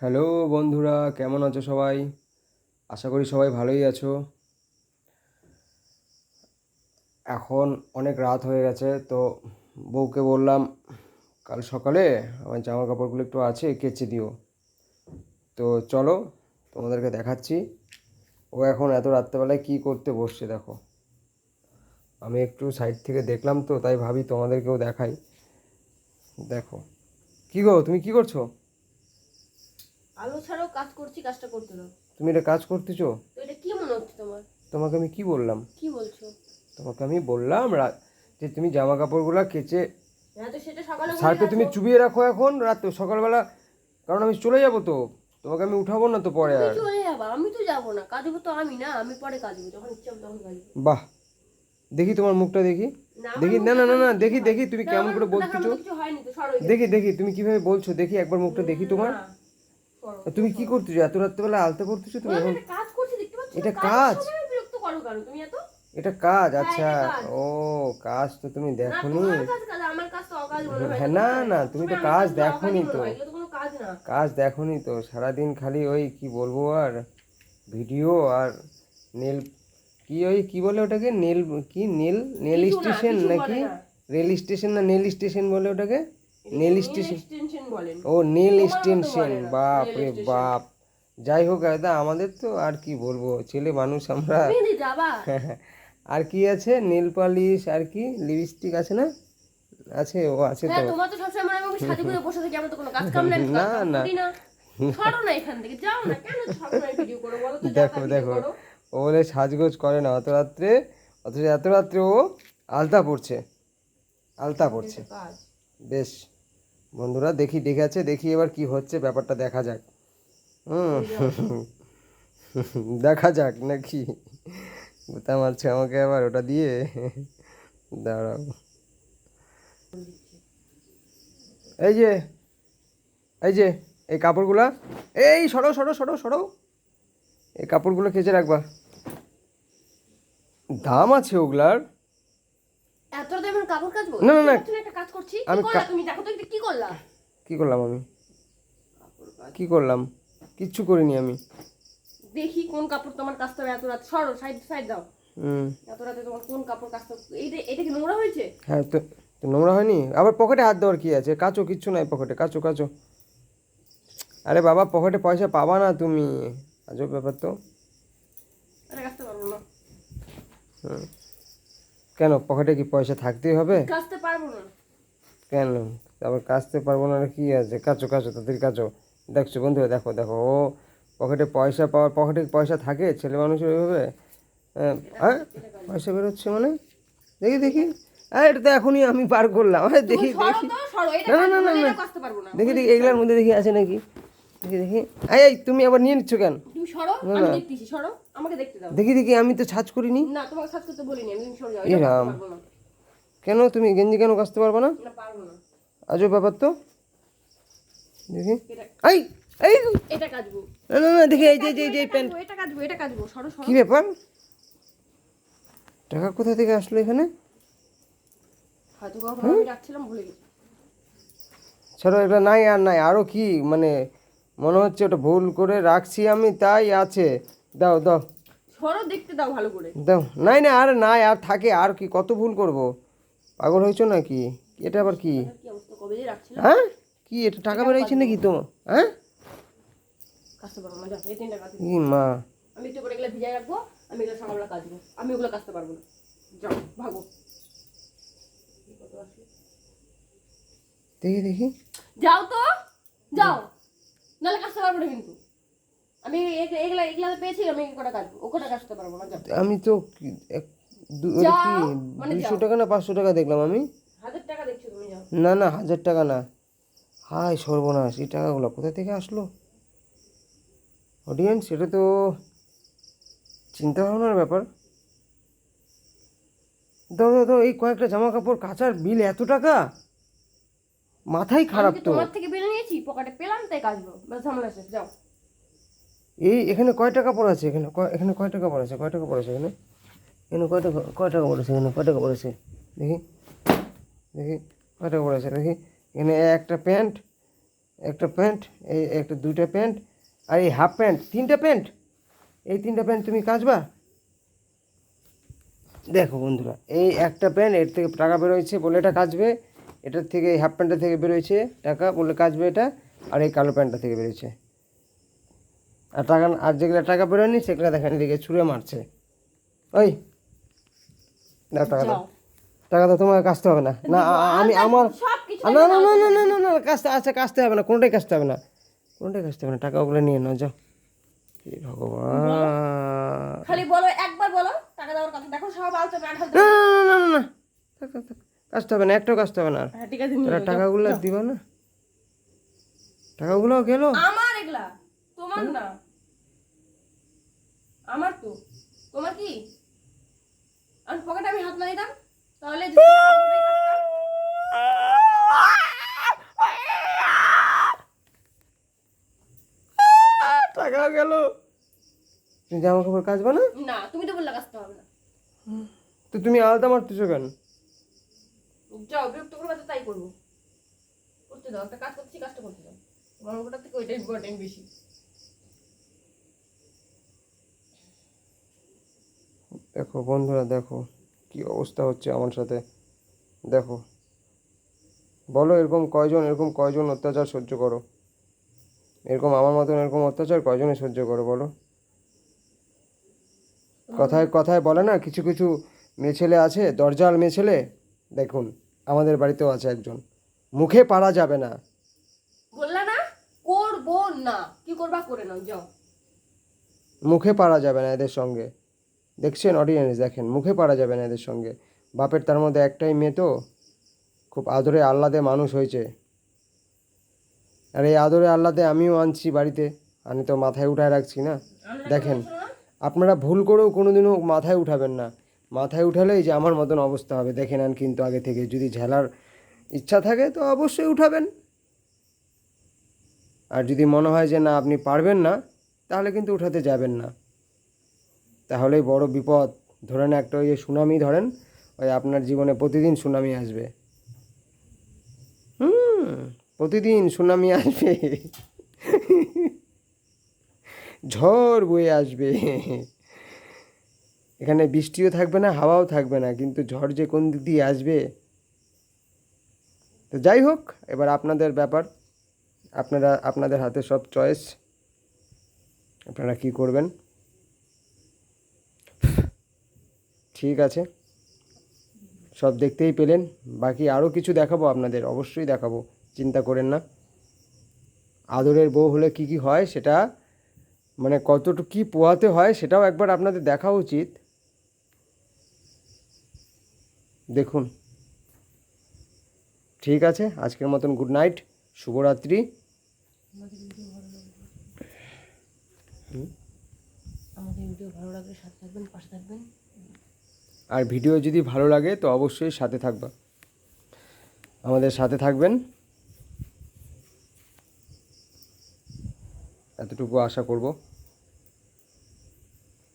Hello বন্ধুরা, কেমন আছো সবাই? আশা করি সবাই ভালোই আছো। এখন অনেক রাত হয়ে গেছে, তো বউকে বললাম কাল সকালে আমার জামা কাপড়গুলো একটু আছে কেচে দিও। তো চলো তোমাদেরকে দেখাচ্ছি ও এখন এত রাত্রেবেলায় কী করতে বসছে। দেখো, আমি একটু সাইড থেকে দেখলাম তো, তাই ভাবি তোমাদেরকেও দেখাই। দেখো, কী গো, তুমি কি করছো? আলো ছাড়াও কাজ করছি, কাজটা করতে দাও। তুমি এটা কাজ করতেছো? তো এটা কি মনে হচ্ছে তোমার? তোমাকে আমি কি বললাম? কি বলছো? তোমাকে আমি বললাম যে তুমি জামা কাপড়গুলো কেচে হ্যাঁ, তো সেটা সকালে বলে সার্ফে তুমি গেছো। চুবিয়ে রাখো এখন রাত সকালবেলা, কারণ আমি চলে যাব তো, তোমাকে আমি উঠাবো না তো পরে তুমি আর। চলে যাবা, আমি তো যাবো না, কাজবো তো আমি না, আমি পরে কাজবো, যখন ইচ্ছা হবে তখন কাজবো। বাহ, দেখি তোমার মুখটা দেখি। না, আমার দেখি, মুখ না না না দেখার না, মতো কিছু দেখি দেখি হয়নি। তুমি না, কেমন আমার করে মুখ দেখার বলতেছো। মতো কিছু হয়নি তো, সরো এখান দেখি থেকে। দেখি তুমি কিভাবে বলছো, দেখি একবার মুখটা দেখি তোমার। না, সরো, তুমি কি সরো। করতেছো এত রাত্রেবেলা আলতা করতেছো তুমি আমি এখন? একটা কাজ করছি, দেখতে পাচ্ছ না? এটা কাজের কাজ? সময় বিরক্ত করো কেন তুমি এত? এটা কাজ? হ্যাঁ, আচ্ছা। এটা কাজ। ও, কাজ তো তুমি না, দেখোনি। তোমার কাজ কাজ, আমার কাজ তো অকাজ মনে হয়, হ্যাঁ, এটা না তোমার। না, তুমি তো সবসময় আমার কাজ কাজগুলো দেখোনি অকাজই মনে তো। হয়, এগুলো তো কোনো কাজ না। কাজ দেখোনি তো, সারাদিন খালি ওই কি বলবো আর, ভিডিও আর নেল, কি ওই কি বলে ওটাকে, নেল, কি নেল, নেল কিছু না, স্টেশন কিছু নাকি বলে না। রেল স্টেশন, না নেল স্টেশন বলে ওটাকে? এটাকে নেল নীল স্টেশন। এক্সটেনশন বলেন। ও, নেল তোমার মতো স্টেশন, বলে না, বাপ রেল রে স্টেশন। বাপ। যাই হোক দাদা, আমাদের তো আর কি বলবো, ছেলে মানুষ আমরা। তুমি কিন্তু যাবা। আর কি আছে, নেল পালিশ আর কি, লিপস্টিক আছে না? আছে, ও আছে তো। হ্যাঁ, তোমার তো সবসময় মনে হয় আমি সাজু গুজে বসে থাকি, আমার তো কোনো কাজ কাম নাই, আমি তো না কাজ কাম না, করি না। সরো না এখান থেকে, যাও না, কেন সবসময় ভিডিও করো বলো তো, যা তা দেখো ভিডিও দেখো, করো। ও বলে সাজগোজ করে না অত রাত্রে, অথচ এত রাত্রে ও আলতা পড়ছে, আলতা পড়ছে। এটা কাজ। বেশ, বন্ধুরা দেখি, দেখে আছে, দেখি এবার কি হচ্ছে, ব্যাপারটা দেখা যাক। হুম। তুমি যাও। দেখা যাক নাকি, গোতা মারছে আমাকে আবার ওটা দিয়ে। দাঁড়াও, এই যে, এই যে, এই কাপড়গুলা, এই সরো সরো সরো সরো, এই কাপড়গুলো কেচে রাখবা, দাম আছে ওগুলার। এত রাতে আমি কাপড় কাচবো? না না দেখতে না, পাচ্ছ না একটা কাজ করছি? কি আমি করলা তুমি? দেখো তো এটা কি করলা? কি করলাম আমি? কাপড় কাচ। কি করলাম? কিচ্ছু করিনি আমি। দেখি কোন কাপড় তোমার কাচতে হবে এত রাত, সরো, সাইড সাইড দাও। হুম। এত রাতে তোমার কোন কাপড় কাচতে হবে? এইটা এটা কি নোংরা হয়েছে? হ্যাঁ তো, তো নোংরা হয়নি? আবার পকেটে হাত দেওয়ার কি আছে? কাচো, কিচ্ছু নাই পকেটে, কাচো কাচো। আরে বাবা, পকেটে পয়সা পাবা না তুমি, আজব ব্যাপার তো। এটা কাচতে পারবো না। হুম। কেন, পকেটে কি পয়সা থাকতেই হবে? কাচতে পারবো না। কেন? আবার কাচতে পারবো না, আর কি আছে, কাচো কাচো, তাড়াতাড়ি কাচো। দেখছো বন্ধুরা, দেখো দেখো, ও পকেটে পয়সা পাওয়ার, পকেটে পয়সা থাকে ছেলে মানুষের ওইভাবে? হ্যাঁ। এটা হ্যাঁ? কাজ, এটা কাজ। পয়সা বেরোচ্ছে মানে? দেখি দেখি, হ্যাঁ এটা তো এখনই আমি পার করলাম, হ্যাঁ তুমি দেখি সরো দেখি। তো, সরো, এটা না না কাজ না না বলে না, এটা কাচতে পারবো না, দেখি বলে দেখি দিচ্ছি এগুলোর আমি। মধ্যে দেখি আছে নাকি, দেখি দেখি। এই এই, তুমি আবার নিয়ে নিচ্ছ কেন? তুমি সরো, না আমি না, দেখতেছি, সরো, আমাকে দেখতে দাও। দেখি দেখি, আমি তো ছাজ করিনি। না, তোমাকে সাজ করতে বলিনি আমি, তুমি সরে যাও, এ এটা কাচতে রাম, পারবো না। কেন তুমি গেঞ্জি কেন কাচতে পারবে না? না, পারবো না। আজব ব্যাপার তো, দেখি। এটা এই এই, এটা কাচবো। না না না, দেখি এটা এই যে এই যে কাচবো, এই যে এটা এই প্যান্ট। কাচবো, এটা কাচবো, এটা কাচবো, সরো কি সরো। ব্যাপার, টাকা কোথা থেকে আসলো এখানে? হয়তো কখনো আমি রাখছিলাম, ভুলে গেছি। ছাড়ো, এটা নাই আর নাই, আরও কি মানে, মনে হচ্ছে ওটা ভুল করে রাখছি আমি, তাই আছে। দাও দাও সরো, দেখতে দাও ভালো করে। দাও, নাই না আর নাই, আর থাকে, আর কি কত ভুল করব, পাগল হয়েছো নাকি? এটা আবার কি? টাকাটার কি অবস্থা, কবে যে রাখছিলাম। হ্যাঁ, কি এটা টাকা এটাও বেরোয়ছে কাচবো নাকি না। তোমার? হ্যাঁ, কাচতে পারবো না, যাও, এই তিনটা কাচতে কি দাও। মা, আমি একটু করে এগুলো ভিজাই রাখবো, আমি এগুলো সকালবেলা কাচবো, আমি ওগুলো কাচতে পারবো না। যাও, ভাগো। কত আসলো? দেখি দেখি। যাও তো, যাও, নাহলে কাচতে পারবো না কিন্তু। আমি এগুলা এগুলা পেয়েছি, আমি এই কটা কাচবো, ও কটা কাচতে পারবো না, যাও। আমি তো ওটা কি, যাও, মানে 200 যাও। টাকা না 500 টাকা দেখলাম আমি। 1000 টাকা দেখছো তুমি, যাও। না না, 1000 টাকা না। হায় সর্বনাশ, এই টাকাগুলো কোথা থেকে আসলো? অডিয়েন্স, এটা তো চিন্তা ভাবনার ব্যাপার। দাও দাও দাও, এই কয়েকটা জামা কাপড় কাচার বিল এত টাকা, মাথাই আমি খারাপ কি তো। তোমার থেকে বেলে নিয়েছি? পকেটে পেলাম তাই কাচবো, বাস ঝামেলা শেষ, যাও। এই এখানে কয় টাকা পড়েছে, এখানে এখানে কয় টাকা পড়েছে, কয় টাকা পড়েছে এখানে, এখানে কয় টাকা পড়েছে, এখানে কয় টাকা পড়েছে, দেখি দেখি, কয় টাকা পড়েছে দেখি। এখানে একটা প্যান্ট, একটা প্যান্ট, এই একটা দুইটা প্যান্ট, আর এই হাফ প্যান্ট, তিনটা প্যান্ট, এই তিনটা প্যান্ট তুমি কাচবা। দেখো বন্ধুরা, এই একটা প্যান্ট এর থেকে টাকা বেরোয়ছে বলে এটা কাচবে, এটার থেকে এই হাফ প্যান্টটা থেকে বেরোয়ছে টাকা বলে কাচবে এটা, আর এই কালো প্যান্টটা থেকে বেরোয়ছে। আর টাকা, আর যেগুলো টাকা বেরোয়নি সেগুলো দেখেন এদিকে ছুঁড়ে মারছে। ওই দাও টাকা দাও, যাও। টাকা দাও, তোমাকে কাচতে হবে না। না আমি আমার সব কিছু না না না না না না না কাচতে, আচ্ছা কাচতে হবে না, কোনোটাই কাচতে হবে না, কোনোটাই কাচতে হবে না, টাকা ওগুলো নিয়ে নাও যাও। হে ভগবান, খালি বলো, একবার বলো টাকা দেওয়ার কথা। দেখো সব আলোচনা ঢালতে। না না না না না, থাক, থাক, থাক। কাচতে হবে না, একটাও কাচতে হবে না আর। হ্যাঁ ঠিক আছে, নিয়ে তারা যাও, টাকাগুলো যাও। দিবা না, টাকাগুলো গেল। আমার এগুলা, তোমার না, আমার তো। তোমার কি? আর পকেটে আমি হাত না দিতাম তাহলে টাকা গেল। তুমি জামা কাপড় কাচবা না? না, তুমি তো বললে কাজতে হবে না। তো তুমি আলাদা মারতেছো কেন? যাও, বিরক্ত করবে তো তাই করবো। করতে দাও, একটা কাজ করছি, কাজটা করতে দাও। গল্পটা থেকে ওইটা ইম্পর্টেন্ট বেশি। দেখো বন্ধুরা, দেখো কি অবস্থা হচ্ছে আমার সাথে। দেখো, বলো এরকম কয়জন অত্যাচার সহ্য করো? এরকম আমার মতন এরকম অত্যাচার কয়জনে সহ্য করো বলো? কথায় কথায় বলে না, কিছু কিছু মেয়ে ছেলে আছে, দরজাল মেয়ে ছেলে। দেখুন, আমাদের বাড়িতেও আছে একজন, মুখে পারা যাবে না, বললা না করবো না, কি করবা করে নাও, যাও। মুখে পারা যাবে না এদের সঙ্গে। দেখছেন অডিয়েন্স, দেখেন মুখে পারা যাবে না এদের সঙ্গে। বাপের তার মধ্যে একটাই মেয়ে, তো খুব আদরে আহ্লাদে মানুষ হয়েছে। আর এই আদরে আহ্লাদে আমিও আনছি বাড়িতে, আমি তো মাথায় উঠায় রাখছি না। দেখেন, আপনারা ভুল করেও কোনোদিনও মাথায় উঠাবেন না। মাথায় উঠালেই যে আমার মতন অবস্থা হবে দেখে নেন কিন্তু আগে থেকে। যদি ঝেলার ইচ্ছা থাকে তো অবশ্যই উঠাবেন, আর যদি মনে হয় যে না আপনি পারবেন না, তাহলে কিন্তু উঠাতে যাবেন না, তাহলেই বড় বিপদ। ধরেন একটা ওই যে সুনামি ধরেন, ওই আপনার জীবনে প্রতিদিন সুনামি আসবে। হুম, প্রতিদিন সুনামি আসবে, ঝড় বয়ে আসবে। এখানে বৃষ্টিও থাকবে না, হাওয়াও থাকবে না, কিন্তু ঝড় যে কোন দিক দিয়ে আসবে। তো যাই হোক, এবার আপনাদের ব্যাপার, আপনাদের হাতে সব চয়েস, আপনারা কি করবেন। ঠিক আছে, সব দেখতেই পেলেন, বাকি আরও কিছু দেখাবো আপনাদের, অবশ্যই দেখাবো, চিন্তা করেন না। আদরের বউ হলে কি কি হয় সেটা, মানে কতটুকু কী পোহাতে হয় সেটাও একবার আপনাদের দেখা উচিত। দেখুন, ঠিক আছে, আজকের মতন গুড নাইট, শুভরাত্রি। আমাদের ভিডিও ভালো লাগলে সাথে থাকবেন, পাশে থাকবেন। আর ভিডিও যদি ভালো লাগে তো অবশ্যই সাথে থাকবা, আমাদের সাথে থাকবেন, এতটুকু আশা করব।